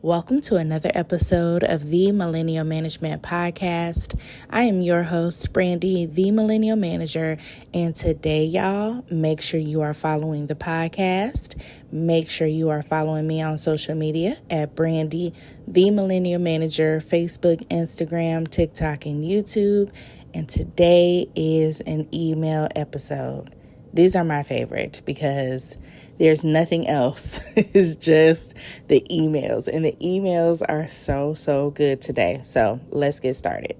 Welcome to another episode of the Millennial Management Podcast. I am your host, Brandi, the Millennial Manager, and today, y'all, make sure you are following the podcast. Make sure you are following me on social media at Brandi, the Millennial Manager, Facebook, Instagram, TikTok, and YouTube. And today is an email episode. These are my favorite because there's nothing else. It's just the emails. And the emails are so good today. So let's get started.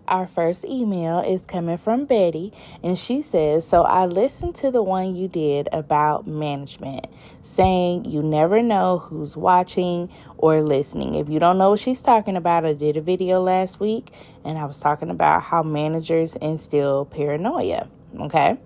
Our first email is coming from Betty, and she says, so I listened to the one you did about management, saying you never know who's watching or listening. If you don't know what she's talking about, I did a video last week, and I was talking about how managers instill paranoia, okay?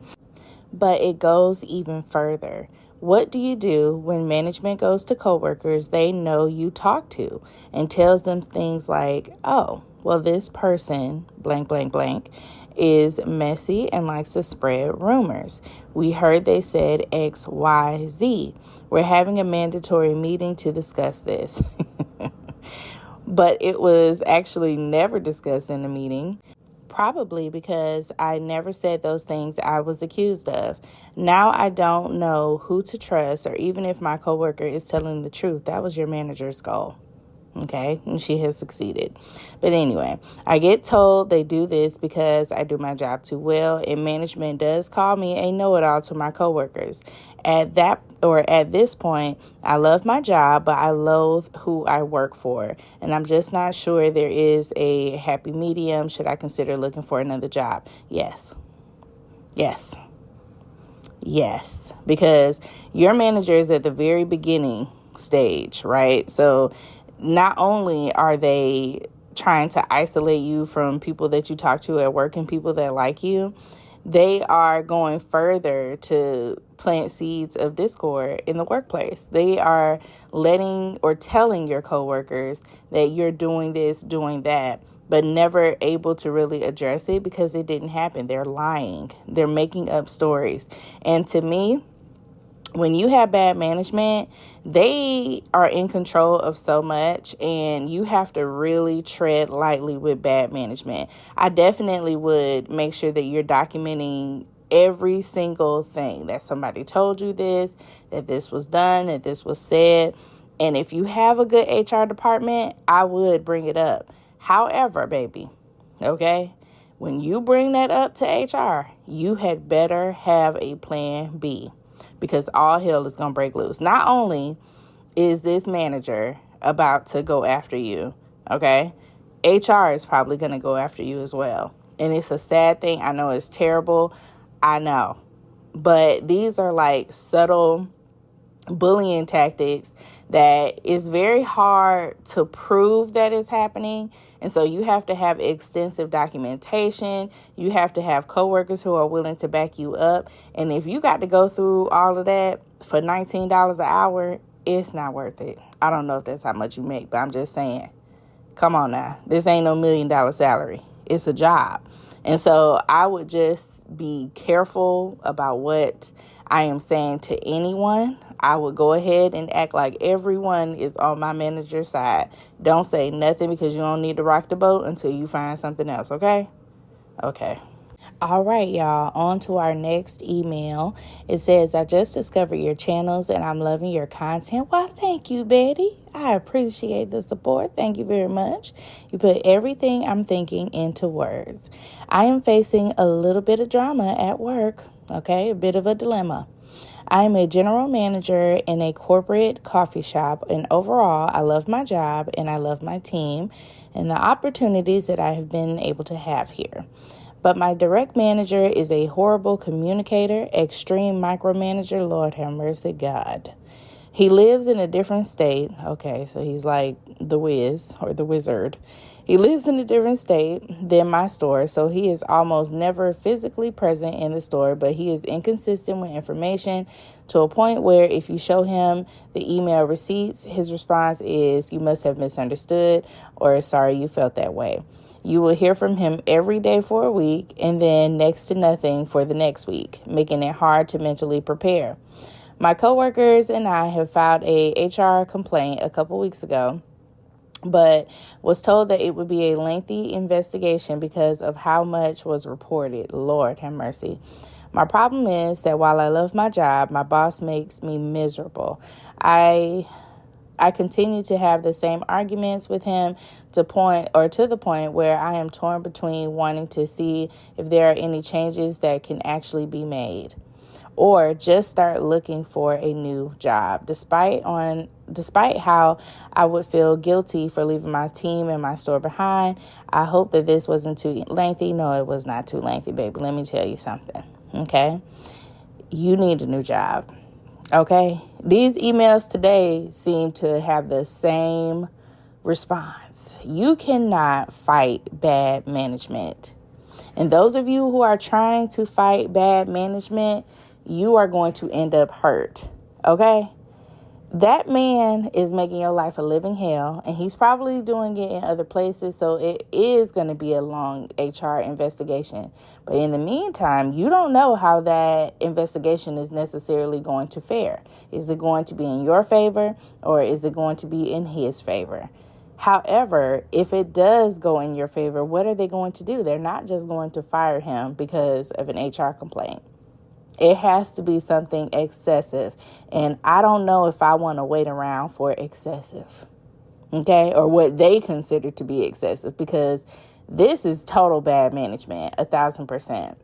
But it goes even further. What do you do when management goes to coworkers they know you talk to and tells them things like, oh, well, this person, blank, blank, blank, is messy and likes to spread rumors. We heard they said X, Y, Z. We're having a mandatory meeting to discuss this. But it was actually never discussed in the meeting. Probably because I never said those things I was accused of. Now I don't know who to trust or even if my coworker is telling the truth. That was your manager's goal. Okay, and she has succeeded. But anyway, I get told they do this because I do my job too well, and management does call me a know-it-all to my coworkers. At this point, I love my job, but I loathe who I work for, and I'm just not sure there is a happy medium. Should I consider looking for another job? Yes, because your manager is at the very beginning stage, right? So not only are they trying to isolate you from people that you talk to at work and people that like you, they are going further to plant seeds of discord in the workplace. They are letting or telling your coworkers that you're doing this, doing that, but never able to really address it because it didn't happen. They're lying. They're making up stories. And to me, when you have bad management, they are in control of so much, and you have to really tread lightly with bad management. I definitely would make sure that you're documenting every single thing, that somebody told you this, that this was done, that this was said. And if you have a good HR department, I would bring it up. However, baby, okay, when you bring that up to HR, you had better have a plan B, because all hell is going to break loose. Not only is this manager about to go after you, okay, HR is probably going to go after you as well. And it's a sad thing. I know it's terrible. I know. But these are like subtle bullying tactics that is very hard to prove that it's happening. And so you have to have extensive documentation. You have to have coworkers who are willing to back you up. And if you got to go through all of that for $19 an hour, it's not worth it. I don't know if that's how much you make, but I'm just saying, come on now. This ain't no $1 million salary. It's a job. And so I would just be careful about what I am saying to anyone. I would go ahead and act like everyone is on my manager's side. Don't say nothing because you don't need to rock the boat until you find something else, okay? Okay. All right, y'all, on to our next email. It says, I just discovered your channels and I'm loving your content. Well, thank you, Betty. I appreciate the support. Thank you very much. You put everything I'm thinking into words. I am facing a little bit of drama at work, okay? A bit of a dilemma. I am a general manager in a corporate coffee shop, and overall, I love my job and I love my team and the opportunities that I have been able to have here. But my direct manager is a horrible communicator, extreme micromanager. Lord have mercy, God. He lives in a different state. Okay, so he's like the Wiz or the Wizard. He lives in a different state than my store, so he is almost never physically present in the store, but he is inconsistent with information to a point where if you show him the email receipts, his response is, you must have misunderstood, or sorry you felt that way. You will hear from him every day for a week and then next to nothing for the next week, making it hard to mentally prepare. My coworkers and I have filed a HR complaint a couple weeks ago but was told that it would be a lengthy investigation because of how much was reported. Lord have mercy. My problem is that while I love my job, my boss makes me miserable. I continue to have the same arguments with him to the point where I am torn between wanting to see if there are any changes that can actually be made, or just start looking for a new job. Despite how I would feel guilty for leaving my team and my store behind, I hope that this wasn't too lengthy. No, it was not too lengthy, baby. Let me tell you something, okay? You need a new job, okay? These emails today seem to have the same response. You cannot fight bad management. And those of you who are trying to fight bad management, you are going to end up hurt, okay? That man is making your life a living hell, and he's probably doing it in other places, so it is going to be a long HR investigation. But in the meantime, you don't know how that investigation is necessarily going to fare. Is it going to be in your favor, or is it going to be in his favor? However, if it does go in your favor, what are they going to do? They're not just going to fire him because of an HR complaint. It has to be something excessive. And I don't know if I want to wait around for excessive, okay, or what they consider to be excessive, because this is total bad management, 1,000%.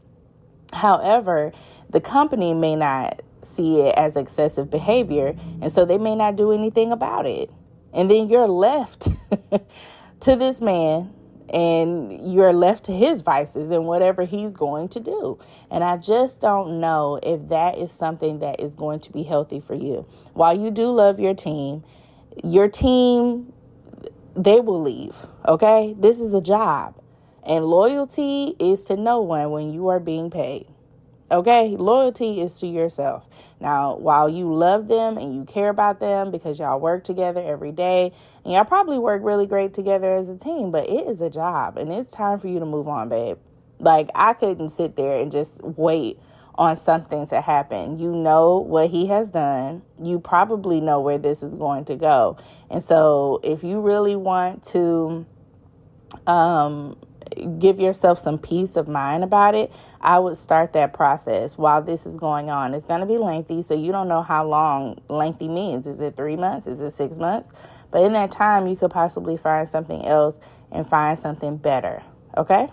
However, the company may not see it as excessive behavior, and so they may not do anything about it. And then you're left to this man, and you're left to his vices and whatever he's going to do. And I just don't know if that is something that is going to be healthy for you. While you do love your team, they will leave, okay? This is a job. And loyalty is to no one when you are being paid. Okay, loyalty is to yourself. Now, while you love them and you care about them because y'all work together every day, and y'all probably work really great together as a team, but it is a job, and it's time for you to move on, babe. Like, I couldn't sit there and just wait on something to happen. You know what he has done. You probably know where this is going to go. And so if you really want to give yourself some peace of mind about it, I would start that process while this is going on. It's going to be lengthy, so you don't know how long lengthy means. Is it 3 months? Is it 6 months? But in that time, you could possibly find something else and find something better, okay?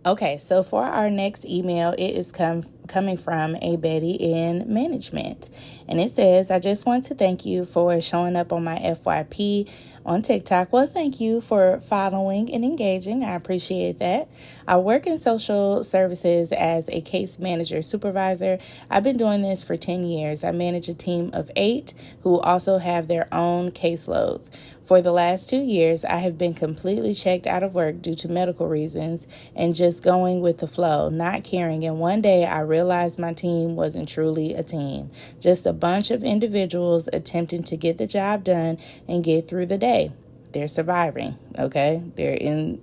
Okay, so for our next email, it is coming from a Betty in management. And it says, I just want to thank you for showing up on my FYP on TikTok. Well, thank you for following and engaging. I appreciate that. I work in social services as a case manager supervisor. I've been doing this for 10 years. I manage a team of 8 who also have their own caseloads. For the last 2 years, I have been completely checked out of work due to medical reasons and just going with the flow, not caring. And one day I realized my team wasn't truly a team, just a bunch of individuals attempting to get the job done and get through the day. They're surviving, okay? They're in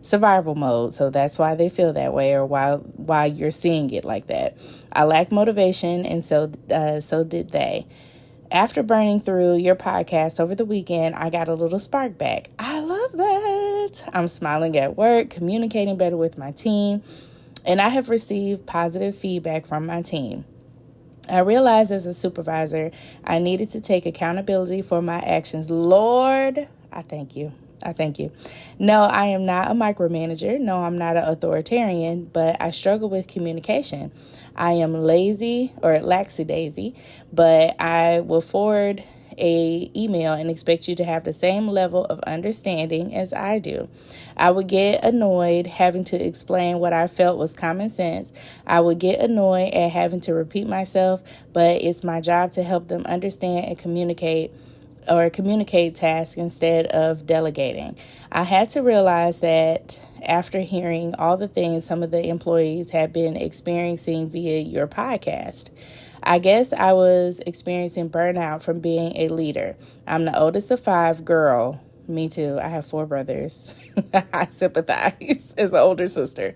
survival mode, so that's why they feel that way, or why you're seeing it like that. I lack motivation, and so did they. After burning through your podcast over the weekend, I got a little spark back. I love that. I'm smiling at work, communicating better with my team, and I have received positive feedback from my team. I realized as a supervisor, I needed to take accountability for my actions. Lord, I thank you. I thank you. No, I am not a micromanager. No, I'm not an authoritarian, but I struggle with communication. I am lazy or laxy-daisy, but I will forward a email and expect you to have the same level of understanding as I do. I would get annoyed having to explain what I felt was common sense. I would get annoyed at having to repeat myself, but it's my job to help them understand and communicate tasks instead of delegating. I had to realize that after hearing all the things some of the employees had been experiencing via your podcast. I guess I was experiencing burnout from being a leader. I'm the oldest of 5, girl. Me too. I have 4 brothers. I sympathize as an older sister.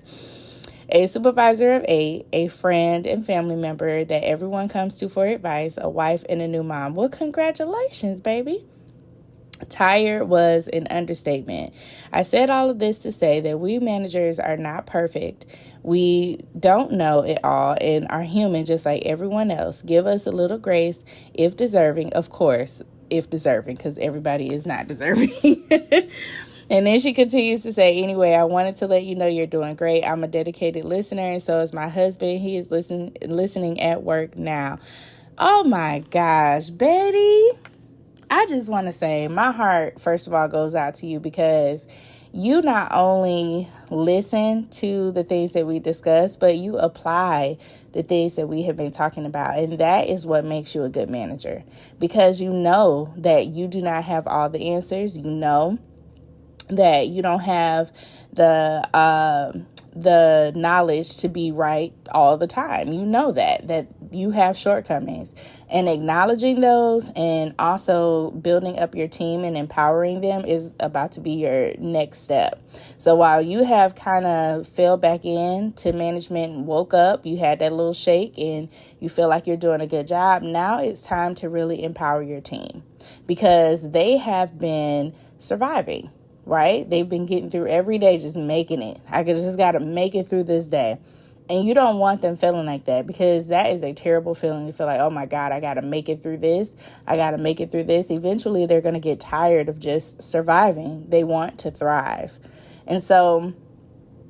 A supervisor of 8, a friend and family member that everyone comes to for advice, a wife and a new mom. Well, congratulations, baby. Tired was an understatement. I said all of this to say that we managers are not perfect. We don't know it all and are human just like everyone else. Give us a little grace if deserving, of course, if deserving, because everybody is not deserving. And then she continues to say, anyway, I wanted to let you know you're doing great. I'm a dedicated listener, and so is my husband. He is listening at work now. Oh, my gosh, Betty. I just want to say my heart, first of all, goes out to you because you not only listen to the things that we discuss, but you apply the things that we have been talking about. And that is what makes you a good manager, because you know that you do not have all the answers. You know that you don't have the knowledge to be right all the time. You know that you have shortcomings, and acknowledging those and also building up your team and empowering them is about to be your next step. So while you have kind of fell back into management and woke up, you had that little shake and you feel like you're doing a good job. Now it's time to really empower your team, because they have been surviving. Right? They've been getting through every day, just making it. I just got to make it through this day. And you don't want them feeling like that, because that is a terrible feeling to feel like, oh my God, I got to make it through this. I got to make it through this. Eventually, they're going to get tired of just surviving. They want to thrive. And so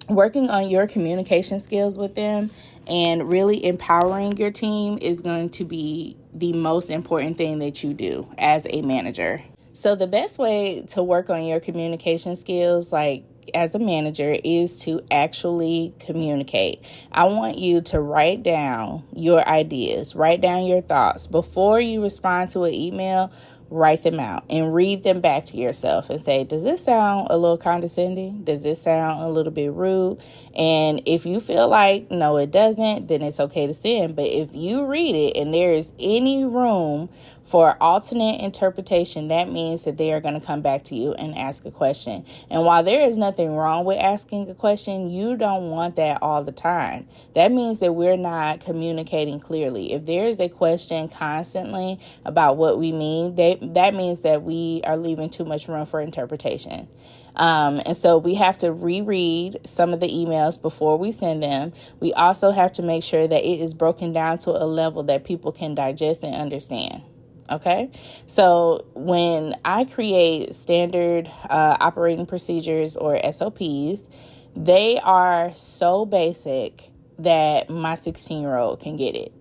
working on your communication skills with them and really empowering your team is going to be the most important thing that you do as a manager. So the best way to work on your communication skills, like as a manager, is to actually communicate. I want you to write down your ideas, write down your thoughts. Before you respond to an email, write them out and read them back to yourself and say, does this sound a little condescending? Does this sound a little bit rude? And if you feel like, no, it doesn't, then it's okay to send. But if you read it and there is any room for alternate interpretation, that means that they are going to come back to you and ask a question. And while there is nothing wrong with asking a question, you don't want that all the time. That means that we're not communicating clearly. If there is a question constantly about what we mean, that means that we are leaving too much room for interpretation. And so we have to reread some of the emails before we send them. We also have to make sure that it is broken down to a level that people can digest and understand. Okay, so when I create standard operating procedures or SOPs, they are so basic that my 16-year-old can get it.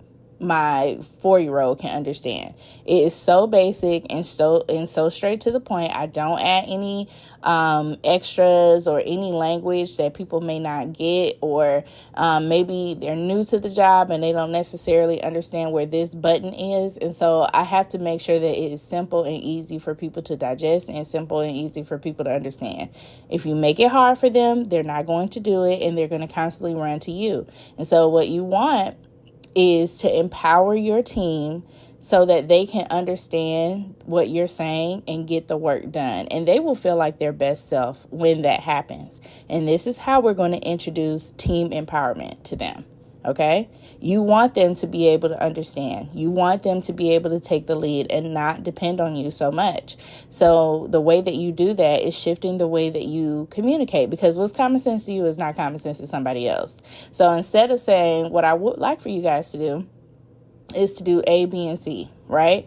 My 4-year-old can understand. It is so basic and so straight to the point. I don't add any extras or any language that people may not get, or maybe they're new to the job and they don't necessarily understand where this button is. And so I have to make sure that it is simple and easy for people to digest and simple and easy for people to understand. If you make it hard for them, they're not going to do it, and they're going to constantly run to you. And so what you want is to empower your team so that they can understand what you're saying and get the work done. And they will feel like their best self when that happens. And this is how we're going to introduce team empowerment to them. Okay? You want them to be able to understand. You want them to be able to take the lead and not depend on you so much. So the way that you do that is shifting the way that you communicate, because what's common sense to you is not common sense to somebody else. So instead of saying, what I would like for you guys to do is to do A, B, and C, right?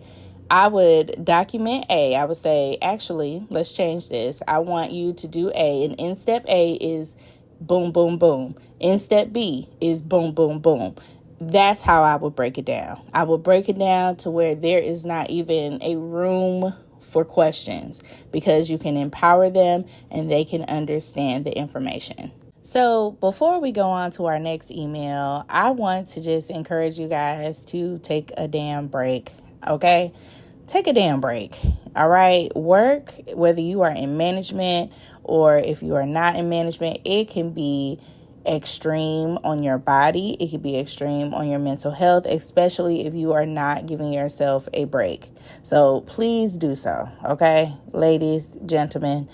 I would document A. I would say, actually, let's change this. I want you to do A, and in step A is boom, boom, boom. In step B is boom, boom, boom. That's how I would break it down. I would break it down to where there is not even a room for questions, because you can empower them and they can understand the information. So before we go on to our next email, I want to just encourage you guys to take a damn break, okay? Take a damn break, all right? Work, whether you are in management or if you are not in management, it can be extreme on your body. It can be extreme on your mental health, especially if you are not giving yourself a break. So please do so, okay? Ladies, gentlemen,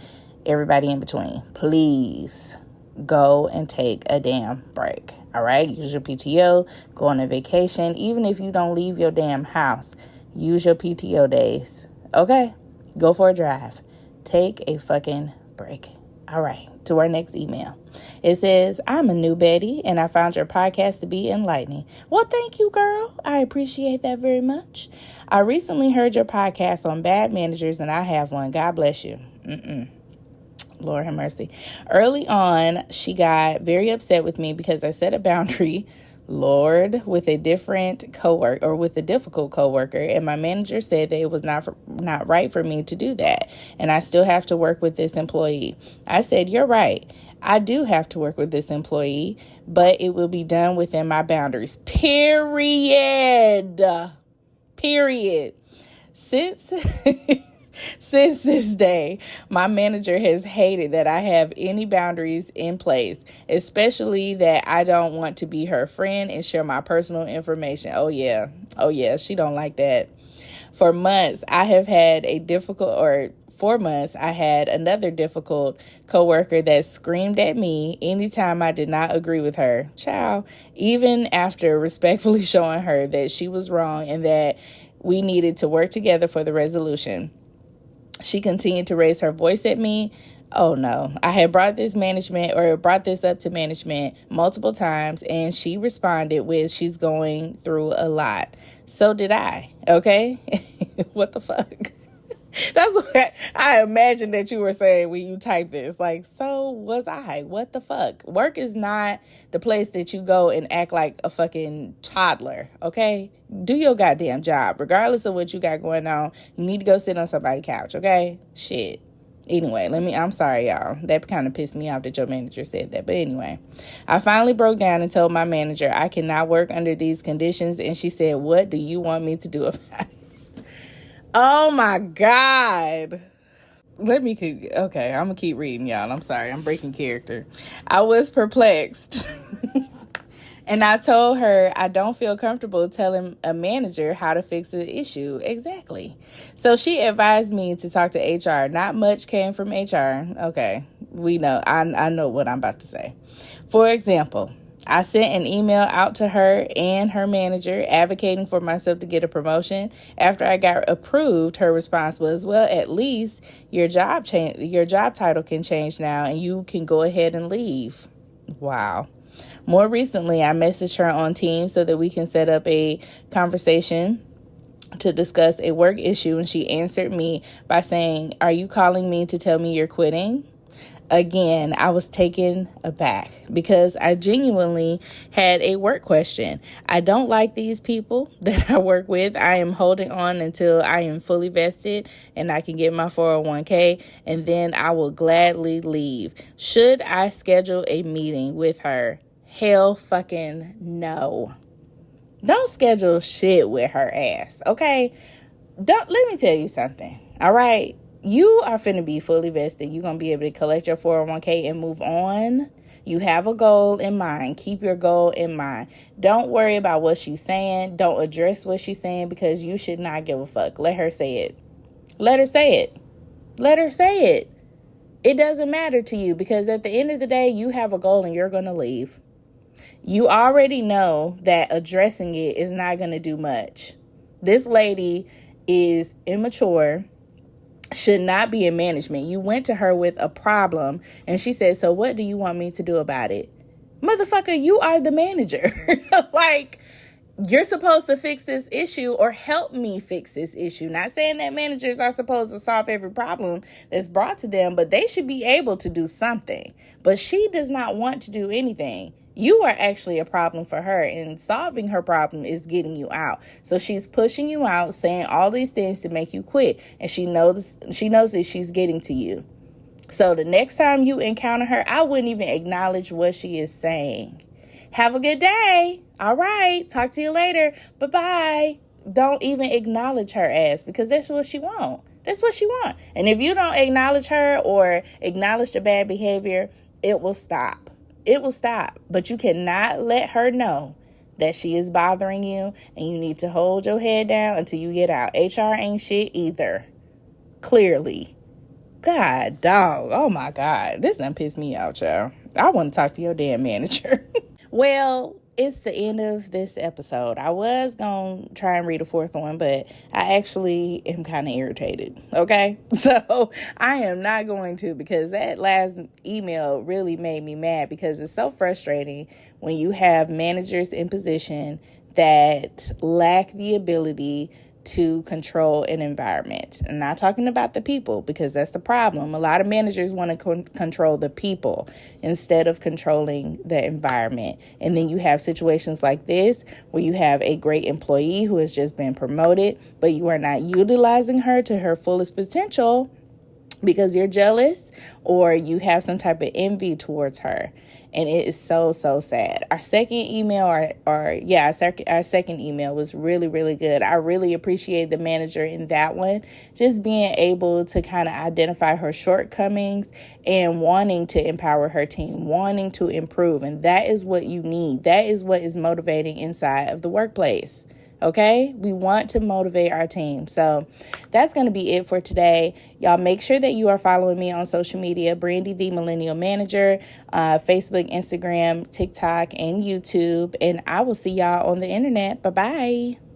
everybody in between, please go and take a damn break. All right. Use your PTO, go on a vacation. Even if you don't leave your damn house, use your PTO days. Okay. Go for a drive. Take a fucking break. All right, to our next email. It says, I'm a new Betty, and I found your podcast to be enlightening. Well, thank you, girl. I appreciate that very much. I recently heard your podcast on bad managers, and I have one. God bless you. Lord have mercy. Early on, she got very upset with me because I set a boundary, Lord, with a different coworker or with a difficult coworker, and my manager said that it was not right for me to do that, and I still have to work with this employee. I said, you're right. I do have to work with this employee, but it will be done within my boundaries. Period. Since Since this day, my manager has hated that I have any boundaries in place, especially that I don't want to be her friend and share my personal information. Oh yeah, she don't like that. For months, I had another difficult coworker that screamed at me anytime I did not agree with her. Child, even after respectfully showing her that she was wrong and that we needed to work together for the resolution, she continued to raise her voice at me. Oh no, I had brought this up to management multiple times, and she responded with, she's going through a lot. So did I, okay? What the fuck? That's what I imagine that you were saying when you type this. Like, so was I. What the fuck? Work is not the place that you go and act like a fucking toddler, okay? Do your goddamn job. Regardless of what you got going on, you need to go sit on somebody's couch, okay? Shit. Anyway, I'm sorry, y'all. That kind of pissed me off that your manager said that. But anyway, I finally broke down and told my manager I cannot work under these conditions. And she said, what do you want me to do about it? Oh my God. I'm going to keep reading, y'all. I'm sorry. I'm breaking character. I was perplexed. And I told her I don't feel comfortable telling a manager how to fix the issue. Exactly. So she advised me to talk to HR. Not much came from HR. Okay. We know. I know what I'm about to say. For example, I sent an email out to her and her manager advocating for myself to get a promotion. After I got approved, her response was, well, at least your job title can change now and you can go ahead and leave. Wow. More recently, I messaged her on Teams so that we can set up a conversation to discuss a work issue, and she answered me by saying, are you calling me to tell me you're quitting? Again, I was taken aback because I genuinely had a work question. I don't like these people that I work with. I am holding on until I am fully vested and I can get my 401k, and then I will gladly leave. Should I schedule a meeting with her? Hell fucking no. Don't schedule shit with her ass, okay? Let me tell you something, all right? You are finna be fully vested. You're going to be able to collect your 401k and move on. You have a goal in mind. Keep your goal in mind. Don't worry about what she's saying. Don't address what she's saying because you should not give a fuck. Let her say it. Let her say it. Let her say it. It doesn't matter to you because at the end of the day, you have a goal and you're going to leave. You already know that addressing it is not going to do much. This lady is immature, should not be in management. You went to her with a problem and she said, so what do you want me to do about it? Motherfucker, you are the manager. Like, you're supposed to fix this issue or help me fix this issue. Not saying that managers are supposed to solve every problem that's brought to them, but they should be able to do something. But she does not want to do anything. You are actually a problem for her, and solving her problem is getting you out. So she's pushing you out, saying all these things to make you quit, and she knows that she's getting to you. So the next time you encounter her, I wouldn't even acknowledge what she is saying. Have a good day. All right. Talk to you later. Bye-bye. Don't even acknowledge her ass because that's what she wants. That's what she wants. And if you don't acknowledge her or acknowledge the bad behavior, it will stop. It will stop. But you cannot let her know that she is bothering you, and you need to hold your head down until you get out. HR ain't shit either. Clearly. God, dog. Oh, my God. This done pissed me out, y'all. I want to talk to your damn manager. Well, it's the end of this episode. I was going to try and read a fourth one, but I actually am kind of irritated. Okay. So I am not going to, because that last email really made me mad, because it's so frustrating when you have managers in position that lack the ability to control an environment. I'm not talking about the people, because that's the problem. A lot of managers want to control the people instead of controlling the environment. And then you have situations like this where you have a great employee who has just been promoted, but you are not utilizing her to her fullest potential because you're jealous or you have some type of envy towards her. And it is so, so sad. Our second email, our second email was really, really good. I really appreciate the manager in that one, just being able to kind of identify her shortcomings and wanting to empower her team, wanting to improve. And that is what you need. That is what is motivating inside of the workplace. Okay, we want to motivate our team. So that's going to be it for today. Y'all make sure that you are following me on social media, Brandi the Millennial Manager, Facebook, Instagram, TikTok, and YouTube. And I will see y'all on the internet. Bye-bye.